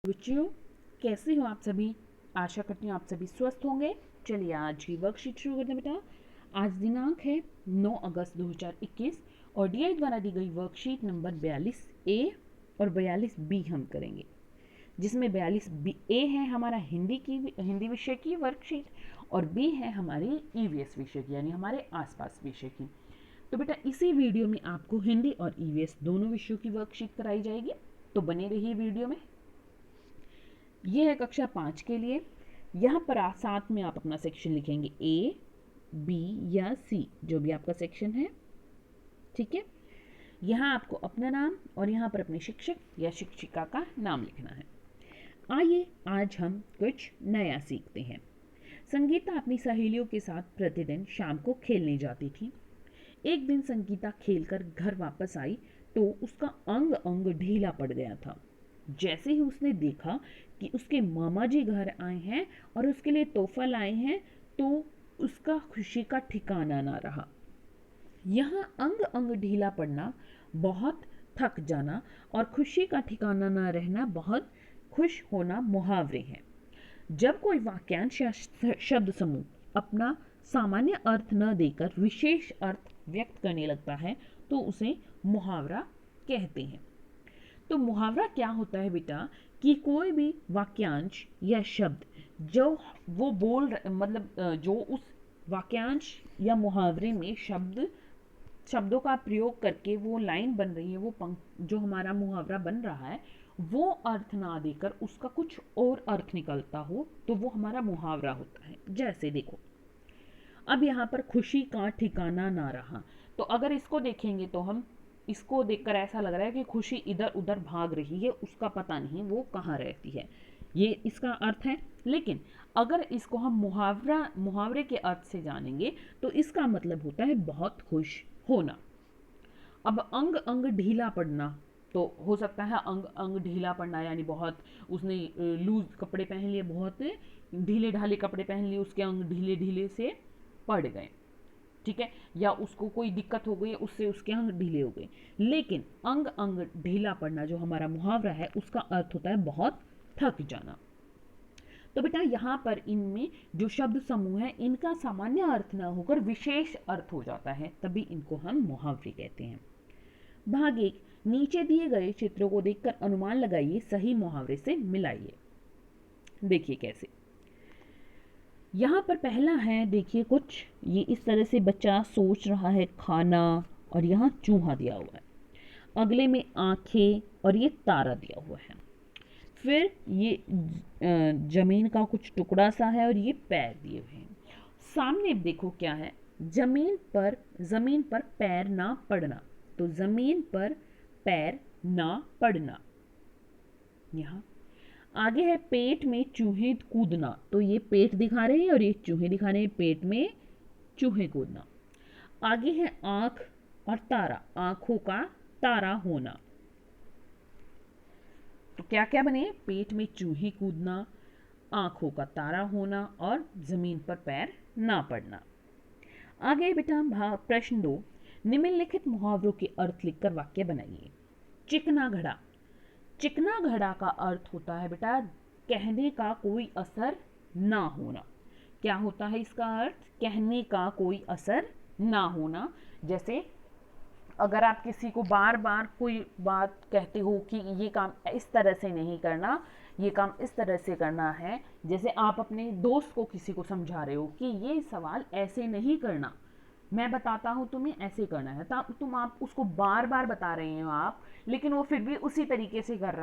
बच्चों, कैसे हो आप सभी? आशा करती हूँ आप सभी स्वस्थ होंगे। चलिए आज की वर्कशीट शुरू करते हैं बेटा। आज दिनांक है 9 अगस्त 2021 और डीआई द्वारा दी गई वर्कशीट नंबर 42A और 42B हम करेंगे, जिसमें 42A है हमारा हिंदी विषय की वर्कशीट और B है हमारी ईवीएस विषय की, यानी हमारे आसपास विषय की। तो बेटा इसी वीडियो में आपको हिंदी और ईवीएस दोनों विषयों की वर्कशीट कराई जाएगी, तो बने रहिए वीडियो में। ये है कक्षा 5 के लिए। यहाँ पर साथ में आप अपना सेक्शन लिखेंगे A, B या C, जो भी आपका सेक्शन है, ठीक है। यहाँ आपको अपना नाम और यहाँ पर अपने शिक्षक या शिक्षिका का नाम लिखना है। आइए आज हम कुछ नया सीखते हैं। संगीता अपनी सहेलियों के साथ प्रतिदिन शाम को खेलने जाती थी। एक दिन संगीता खेलकर घर वापस आई तो उसका अंग अंग ढीला पड़ गया था। जैसे ही उसने देखा कि उसके मामा जी घर आए हैं और उसके लिए तोहफा लाए हैं, तो उसका खुशी का ठिकाना ना रहा। यहाँ अंग अंग ढीला पड़ना, बहुत थक जाना और खुशी का ठिकाना ना रहना, बहुत खुश होना मुहावरे हैं। जब कोई वाक्यांश या शब्द समूह अपना सामान्य अर्थ न देकर विशेष अर्थ व्यक्त करने लगता है तो उसे मुहावरा कहते हैं। तो मुहावरा क्या होता है बेटा, कि कोई भी वाक्यांश या शब्द जो वो जो उस वाक्यांश या मुहावरे में शब्दों का प्रयोग करके वो लाइन बन रही है, वो जो हमारा मुहावरा बन रहा है, वो अर्थ ना देकर उसका कुछ और अर्थ निकलता हो तो वो हमारा मुहावरा होता है। जैसे देखो, अब यहाँ पर खुशी का ठिकाना ना रहा, तो अगर इसको देखेंगे तो हम इसको देखकर ऐसा लग रहा है कि खुशी इधर उधर भाग रही है, उसका पता नहीं वो कहाँ रहती है, ये इसका अर्थ है। लेकिन अगर इसको हम मुहावरे के अर्थ से जानेंगे तो इसका मतलब होता है बहुत खुश होना। अब अंग अंग ढीला पड़ना, तो हो सकता है अंग अंग ढीला पड़ना यानी बहुत उसने लूज कपड़े पहन लिए, बहुत ढीले ढाले कपड़े पहन लिए, उसके अंग ढीले ढीले से पड़ गए, ठीक है, या उसको कोई दिक्कत हो गई, उससे उसके अंग ढीले हो गए। लेकिन अंग अंग ढीला पड़ना जो हमारा मुहावरा है, उसका अर्थ होता है बहुत थक जाना। तो बेटा यहाँ पर इनमें जो शब्द समूह है, इनका सामान्य अर्थ ना होकर विशेष अर्थ हो जाता है, तभी इनको हम मुहावरे कहते हैं। भाग 1, नीचे दिए गए चित्रों को देखकर अनुमान लगाइए, सही मुहावरे से मिलाइए। देखिए कैसे। यहाँ पर पहला है, देखिए कुछ ये इस तरह से बच्चा सोच रहा है खाना, और यहाँ चूहा दिया हुआ है। अगले में आंखें और ये तारा दिया हुआ है। फिर ये जमीन का कुछ टुकड़ा सा है और ये पैर दिए हुए हैं। सामने देखो क्या है, जमीन पर पैर ना पड़ना, तो जमीन पर पैर ना पड़ना। यहाँ आगे है पेट में चूहे कूदना, तो ये पेट दिखा रहे हैं और ये चूहे दिखा रहे हैं, पेट में चूहे कूदना। आगे है आंख और तारा, आंखों का तारा होना। तो क्या क्या बने, पेट में चूहे कूदना, आंखों का तारा होना और जमीन पर पैर ना पड़ना। आगे बेटा प्रश्न 2, निम्नलिखित मुहावरों के अर्थ लिखकर वाक्य बनाइए। चिकना घड़ा, चिकना घड़ा का अर्थ होता है बेटा कहने का कोई असर ना होना। क्या होता है इसका अर्थ, कहने का कोई असर ना होना। जैसे अगर आप किसी को बार बार कोई बात कहते हो कि ये काम इस तरह से नहीं करना, ये काम इस तरह से करना है, जैसे आप अपने दोस्त को किसी को समझा रहे हो कि ये सवाल ऐसे नहीं करना, मैं बताता हूँ तुम्हें ऐसे करना है, तुम आप उसको बार बार बता रहे हो आप, लेकिन वो फिर भी उसी तरीके से कर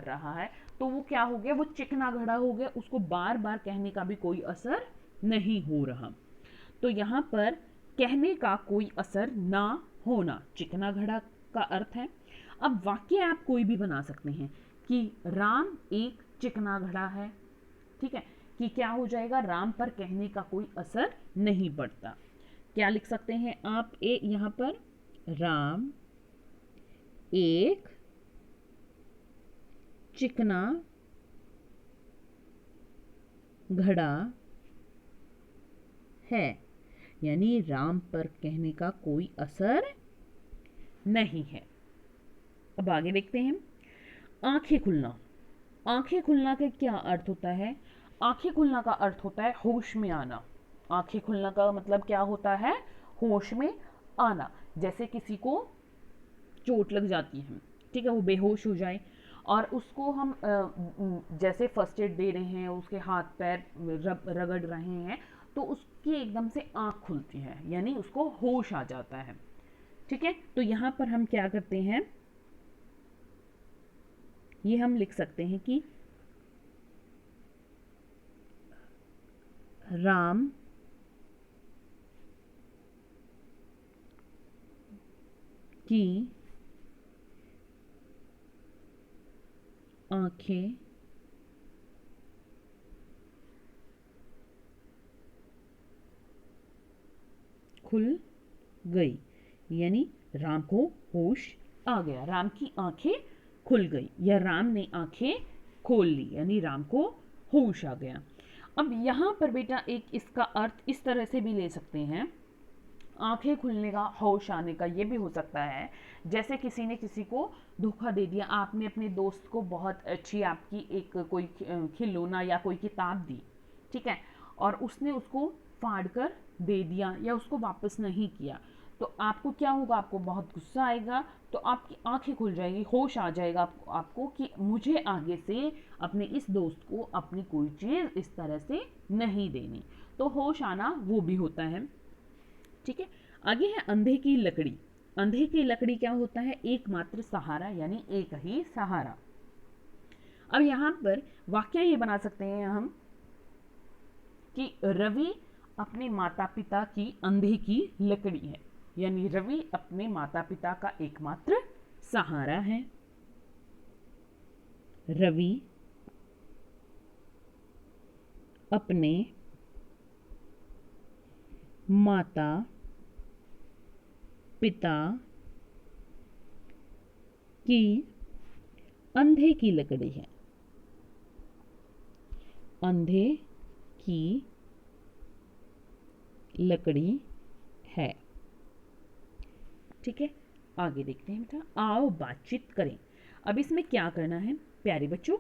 रहा है, तो वो क्या हो गया, वो चिकना घड़ा हो गया, उसको बार बार कहने का भी कोई असर नहीं हो रहा। तो यहाँ पर कहने का कोई असर ना होना, चिकना घड़ा का अर्थ है। अब वाक्य आप कोई भी बना सकते हैं कि राम एक चिकना घड़ा है, ठीक है, कि क्या हो जाएगा, राम पर कहने का कोई असर नहीं पड़ता। क्या लिख सकते हैं आप, यहाँ पर राम एक चिकना घड़ा है, यानी राम पर कहने का कोई असर नहीं है। अब आगे देखते हैं, आंखें खुलना, आंखें खुलना का क्या अर्थ होता है? आंखें खुलना का अर्थ होता है होश में आना। आंखें खुलना का मतलब क्या होता है? होश में आना। जैसे किसी को चोट लग जाती है, ठीक है, वो बेहोश हो जाए और उसको हम जैसे फर्स्ट एड दे रहे हैं, उसके हाथ पैर रगड़ रहे हैं, तो उसकी एकदम से आंख खुलती है, यानी उसको होश आ जाता है। ठीक है, तो यहाँ पर हम क्या करते हैं, ये हम लिख सकते हैं कि राम की आंखें खुल गई, यानी राम को होश आ गया, राम की आंखें खुल गई या राम ने आंखें खोल ली, यानी राम को होश आ गया। अब यहाँ पर बेटा एक इसका अर्थ इस तरह से भी ले सकते हैं, आंखें खुलने का, होश आने का, ये भी हो सकता है जैसे किसी ने किसी को धोखा दे दिया, आपने अपने दोस्त को बहुत अच्छी आपकी एक कोई खिलौना या कोई किताब दी, ठीक है, और उसने उसको फाड़ कर दे दिया या उसको वापस नहीं किया, तो आपको क्या होगा? आपको बहुत गुस्सा आएगा, तो आपकी आंखें खुल जाएंगी, होश आ जाएगा आपको कि मुझे आगे से अपने इस दोस्त को अपनी कोई चीज़ इस तरह से नहीं देनी। तो होश आना वो भी होता है। ठीक है, आगे है अंधे की लकड़ी। अंधे की लकड़ी क्या होता है? एकमात्र सहारा, यानी एक ही सहारा। अब यहां पर वाक्य ये बना सकते हैं हम कि रवि अपने माता पिता की अंधे की लकड़ी है, यानी रवि अपने माता पिता का एकमात्र सहारा है। रवि अपने माता पिता की अंधे की लकड़ी है। अंधे की लकड़ी है। ठीक है, आगे देखते हैं बेटा, आओ बातचीत करें। अब इसमें क्या करना है प्यारे बच्चों?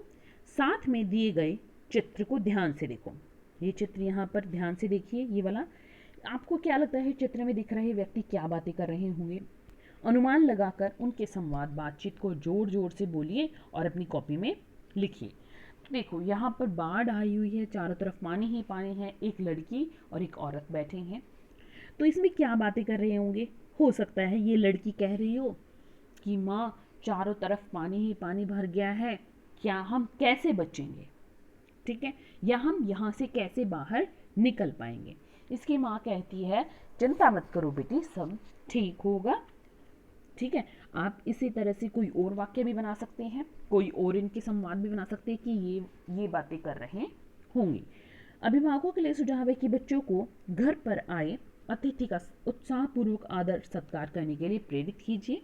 साथ में दिए गए चित्र को ध्यान से देखो। ये चित्र यहाँ पर ध्यान से देखिए, ये वाला। आपको क्या लगता है चित्र में दिख रहे व्यक्ति क्या बातें कर रहे होंगे? अनुमान लगाकर उनके संवाद बातचीत को जोर जोर से बोलिए और अपनी कॉपी में लिखिए। तो देखो यहाँ पर बाढ़ आई हुई है, चारों तरफ पानी ही पानी है, एक लड़की और एक औरत बैठे हैं, तो इसमें क्या बातें कर रहे होंगे? हो सकता है ये लड़की कह रही हो कि माँ चारों तरफ पानी ही पानी भर गया है, क्या हम कैसे बचेंगे, ठीक है, या हम यहाँ से कैसे बाहर निकल पाएंगे। इसकी माँ कहती है चिंता मत करो बेटी, सब ठीक होगा। ठीक है, आप इसी तरह से कोई और वाक्य भी बना सकते हैं, कोई और इनके संवाद भी बना सकते हैं कि ये बातें कर रहे होंगे। अभिभावकों के लिए सुझाव है कि बच्चों को घर पर आए अतिथि का उत्साहपूर्वक आदर सत्कार करने के लिए प्रेरित कीजिए।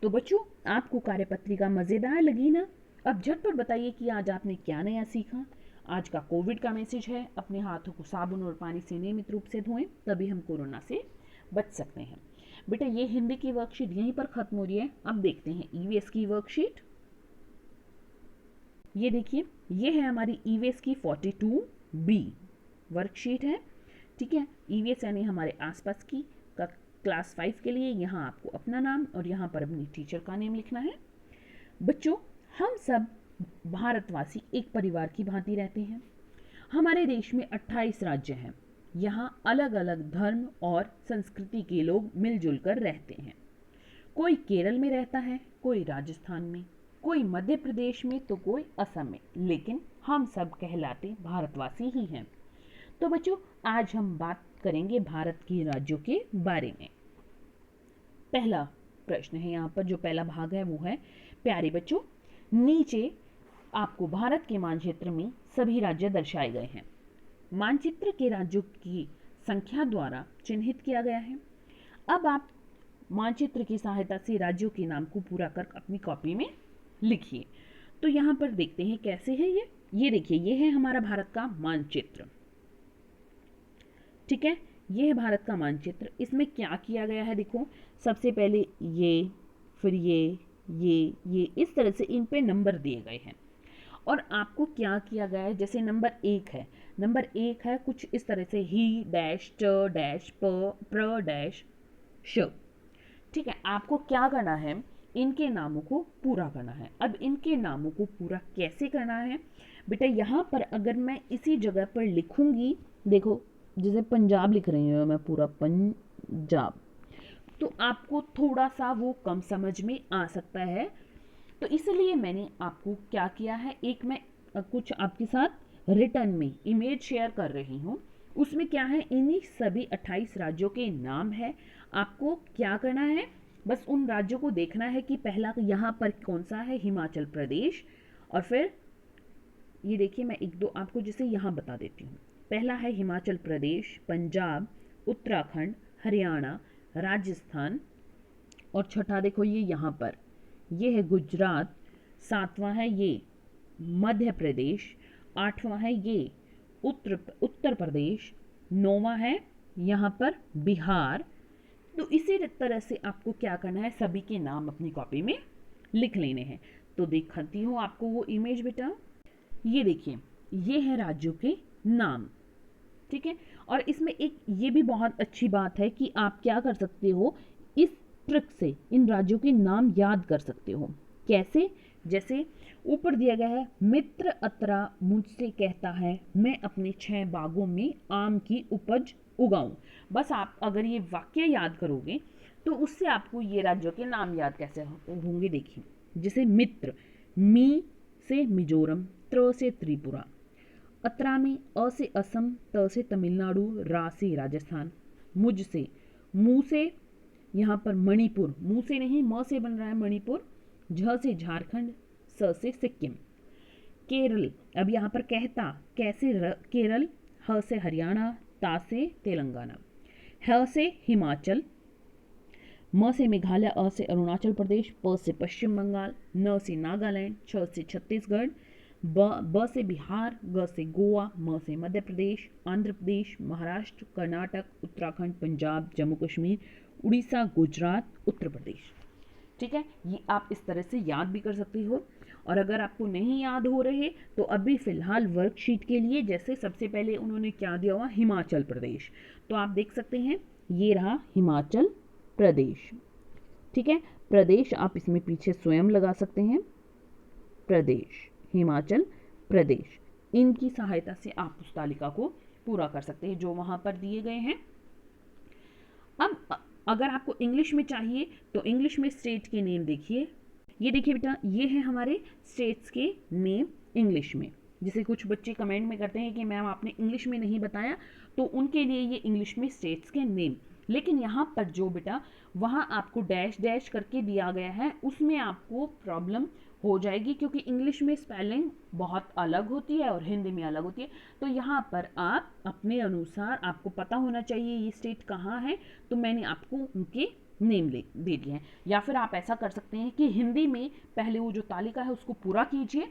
तो बच्चों, आपको कार्यपत्रिका मजेदार लगी ना? अब झटपट बताइए कि आज आपने क्या नया सीखा। आज का कोविड का मैसेज है, अपने हाथों को साबुन और पानी से नियमित रूप से धोएं, तभी हम कोरोना से बच सकते हैं। बेटा ये हिंदी की वर्कशीट यहीं पर खत्म हो रही है। अब देखते हैं ईवीएस की वर्कशीट। ये देखिए, ये है हमारी ईवीएस की 42B वर्कशीट है। ठीक है, ईवीएस यानी हमारे आसपास की का क्लास 5 के लिए यहाँ आपको अपना नाम और यहाँ पर अपनी टीचर का नेम लिखना है। बच्चों, हम सब भारतवासी एक परिवार की भांति रहते हैं। हमारे देश में 28 राज्य हैं। यहाँ अलग अलग धर्म और संस्कृति के लोग मिलजुल कर रहते हैं। कोई केरल में रहता है, कोई राजस्थान में, कोई मध्य प्रदेश में, तो कोई असम में, लेकिन हम सब कहलाते भारतवासी ही हैं। तो बच्चों, आज हम बात करेंगे भारत के राज्यों के बारे में। पहला प्रश्न है यहाँ पर, जो पहला भाग है वो है, प्यारे बच्चों नीचे आपको भारत के मानचित्र में सभी राज्य दर्शाए गए हैं। मानचित्र के राज्यों की संख्या द्वारा चिन्हित किया गया है। अब आप मानचित्र की सहायता से राज्यों के नाम को पूरा कर अपनी कॉपी में लिखिए। तो यहाँ पर देखते हैं कैसे है ये देखिए, ये है हमारा भारत का मानचित्र। ठीक है, ये है भारत का मानचित्र। इसमें क्या किया गया है देखो, सबसे पहले ये, फिर ये, इस तरह से इन पे नंबर दिए गए हैं। और आपको क्या किया गया है, जैसे नंबर एक है कुछ इस तरह से, ही डैश च डैश प प्र डैश श। ठीक है, आपको क्या करना है, इनके नामों को पूरा करना है। अब इनके नामों को पूरा कैसे करना है बेटा, यहाँ पर अगर मैं इसी जगह पर लिखूंगी, देखो जैसे पंजाब लिख रही हूँ मैं पूरा पंजाब, तो आपको थोड़ा सा वो कम समझ में आ सकता है। तो इसलिए मैंने आपको क्या किया है, एक मैं कुछ आपके साथ रिटर्न में इमेज शेयर कर रही हूँ। उसमें क्या है, इन्हीं सभी 28 राज्यों के नाम है। आपको क्या करना है, बस उन राज्यों को देखना है कि पहला यहाँ पर कौन सा है, हिमाचल प्रदेश। और फिर ये देखिए, मैं एक दो आपको जैसे यहाँ बता देती हूँ। पहला है हिमाचल प्रदेश, पंजाब, उत्तराखंड, हरियाणा, राजस्थान। और छठा देखो ये यहाँ पर, ये है गुजरात। सातवां है ये मध्य प्रदेश। आठवां है ये उत्तर प्रदेश। नौवां है यहाँ पर बिहार। तो इसी तरह से आपको क्या करना है, सभी के नाम अपनी कॉपी में लिख लेने हैं। तो दिखाती हूँ आपको वो इमेज बेटा, ये देखिए, ये है राज्यों के नाम। ठीक है, और इसमें एक ये भी बहुत अच्छी बात है कि आप क्या कर सकते हो, इस ट्रिक से इन राज्यों के नाम याद कर सकते हो। कैसे, जैसे ऊपर दिया गया है, मित्र अतरा मुझसे कहता है मैं अपने 6 बागों में आम की उपज उगाऊं। बस आप अगर ये वाक्य याद करोगे तो उससे आपको ये राज्यों के नाम याद कैसे होंगे, देखिए जैसे मित्र, मी से मिजोरम, त्र से त्रिपुरा, अतरा में अ से असम, त से तमिलनाडु, रा से राजस्थान, मुझ से, मु से यहाँ पर मणिपुर, मु से नहीं म से बन रहा है मणिपुर, झ से झारखंड, स से सिक्किम, केरल, अब यहाँ पर कहता, कैसे केरल, ह से हरियाणा, ता से तेलंगाना, ह से हिमाचल, म से मेघालय, अ से अरुणाचल प्रदेश, प से पश्चिम बंगाल, न से नागालैंड, छ से छत्तीसगढ़, ब से बिहार, ग से गोवा, म से मध्य प्रदेश, आंध्र प्रदेश, महाराष्ट्र, कर्नाटक, उत्तराखंड, पंजाब, जम्मू कश्मीर, उड़ीसा, गुजरात, उत्तर प्रदेश। ठीक है, ये आप इस तरह से याद भी कर सकते हो। और अगर आपको नहीं याद हो रहे तो अभी फिलहाल वर्कशीट के लिए, जैसे सबसे पहले उन्होंने क्या दिया हुआ, हिमाचल प्रदेश, तो आप देख सकते हैं ये रहा हिमाचल प्रदेश। ठीक है, प्रदेश आप इसमें पीछे स्वयं लगा सकते हैं, प्रदेश, हिमाचल प्रदेश। इनकी सहायता से आप उस तालिका को पूरा कर सकते हैं जो वहां पर दिए गए हैं। अब अगर आपको इंग्लिश में चाहिए तो इंग्लिश में स्टेट के नेम देखिए, ये देखिए बेटा, ये है हमारे स्टेट्स के नेम इंग्लिश में। जैसे कुछ बच्चे कमेंट में करते हैं कि मैम आपने इंग्लिश में नहीं बताया, तो उनके लिए ये इंग्लिश में स्टेट्स के नेम। लेकिन यहाँ पर जो बेटा वहाँ आपको डैश डैश करके दिया गया है, उसमें आपको प्रॉब्लम हो जाएगी, क्योंकि इंग्लिश में स्पेलिंग बहुत अलग होती है और हिंदी में अलग होती है। तो यहाँ पर आप अपने अनुसार, आपको पता होना चाहिए ये स्टेट कहाँ है, तो मैंने आपको उनके नेम दे दिए हैं। या फिर आप ऐसा कर सकते हैं कि हिंदी में पहले वो जो तालिका है उसको पूरा कीजिए,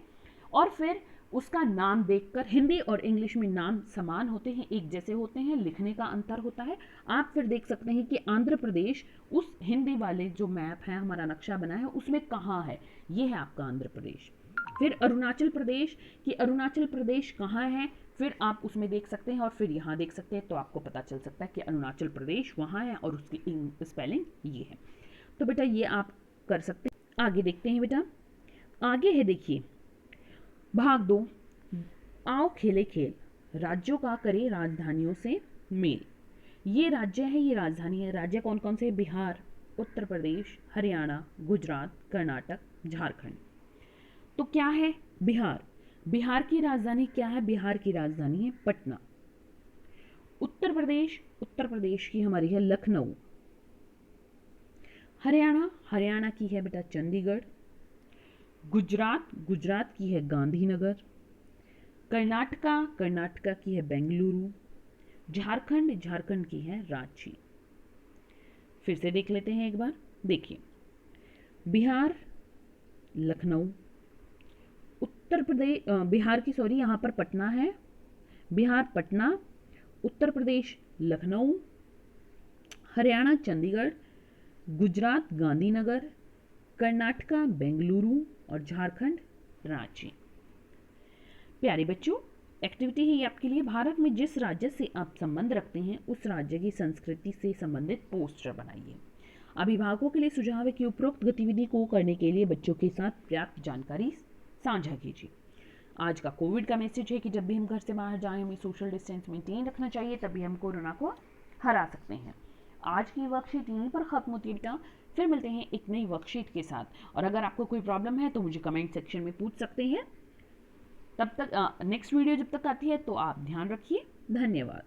और फिर उसका नाम देखकर, हिंदी और इंग्लिश में नाम समान होते हैं, एक जैसे होते हैं, लिखने का अंतर होता है। आप फिर देख सकते हैं कि आंध्र प्रदेश उस हिंदी वाले जो मैप है, हमारा नक्शा बना है, उसमें कहाँ है, ये है आपका आंध्र प्रदेश। फिर अरुणाचल प्रदेश, कि अरुणाचल प्रदेश कहाँ है, फिर आप उसमें देख सकते हैं, और फिर यहाँ देख सकते हैं, तो आपको पता चल सकता है कि अरुणाचल प्रदेश वहाँ है और उसकी स्पेलिंग ये है। तो बेटा ये आप कर सकते हैं। आगे देखते हैं बेटा, आगे है देखिए भाग 2, आओ खेले खेल, राज्यों का करे राजधानियों से मेल। ये राज्य है, ये राजधानी है। राज्य कौन कौन से, बिहार, उत्तर प्रदेश, हरियाणा, गुजरात, कर्नाटक, झारखंड। तो क्या है, बिहार, बिहार की राजधानी क्या है, बिहार की राजधानी है पटना। उत्तर प्रदेश, उत्तर प्रदेश की हमारी है लखनऊ। हरियाणा, हरियाणा की है बेटा चंडीगढ़। गुजरात, गुजरात की है गांधीनगर। कर्नाटका, कर्नाटका की है बेंगलुरु। झारखंड, झारखंड की है रांची। फिर से देख लेते हैं एक बार, देखिए बिहार लखनऊ, उत्तर प्रदेश, बिहार की सॉरी, यहाँ पर पटना है, बिहार पटना, उत्तर प्रदेश लखनऊ, हरियाणा चंडीगढ़, गुजरात गांधीनगर, कर्नाटका बेंगलुरु और झारखंड रांची। प्यारे बच्चों, एक्टिविटी है ये आपके लिए। भारत में जिस राज्य से आप संबंध रखते हैं उस राज्य की संस्कृति से संबंधित पोस्टर बनाइए। अभिभावकों के लिए सुझाव है कि उपरोक्त गतिविधि को करने के लिए बच्चों के साथ पर्याप्त जानकारी साझा कीजिए। आज का कोविड का मैसेज है कि जब भी हम घर से बाहर जाएं हमें सोशल डिस्टेंस मेंटेन रखना चाहिए, तभी हम कोरोना को हरा सकते हैं। आज की वर्कशीट यहीं पर खत्म होती है बेटा। फिर मिलते हैं एक नई वर्कशीट के साथ, और अगर आपको कोई प्रॉब्लम है तो मुझे कमेंट सेक्शन में पूछ सकते हैं। तब तक नेक्स्ट वीडियो जब तक आती है तो आप ध्यान रखिए। धन्यवाद।